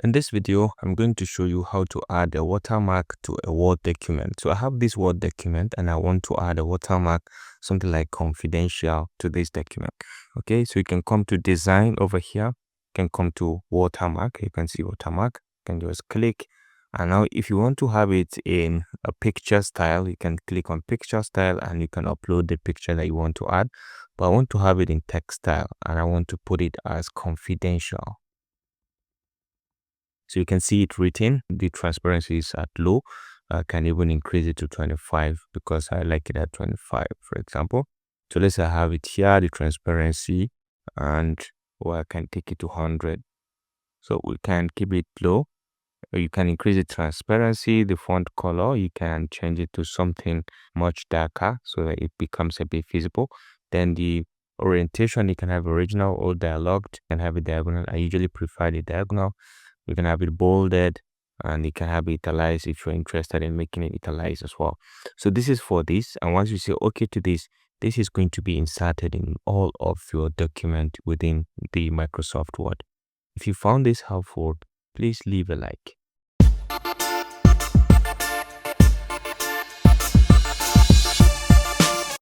In this video, I'm going to show you how to add a watermark to a Word document. So I have this Word document and I want to add a watermark, something like confidential, to this document. Okay, so you can come to design over here. You can come to watermark. You can see watermark. You can just click. And now if you want to have it in a picture style, you can click on picture style and you can upload the picture that you want to add. But I want to have it in text style and I want to put it as confidential. So you can see it written. The transparency is at low. I can even increase it to 25 because I like it at 25, for example. So let's say I have it here, the transparency, and I can take it to 100. So we can keep it low. You can increase the transparency, the font color. You can change it to something much darker so that it becomes a bit visible. Then the orientation, you can have original or dialogued. You can have a diagonal. I usually prefer the diagonal. You can have it bolded and you can have it italicized if you're interested in making it italicized as well. So this is for this. And once you say okay to this, this is going to be inserted in all of your document within the Microsoft Word. If you found this helpful, please leave a like.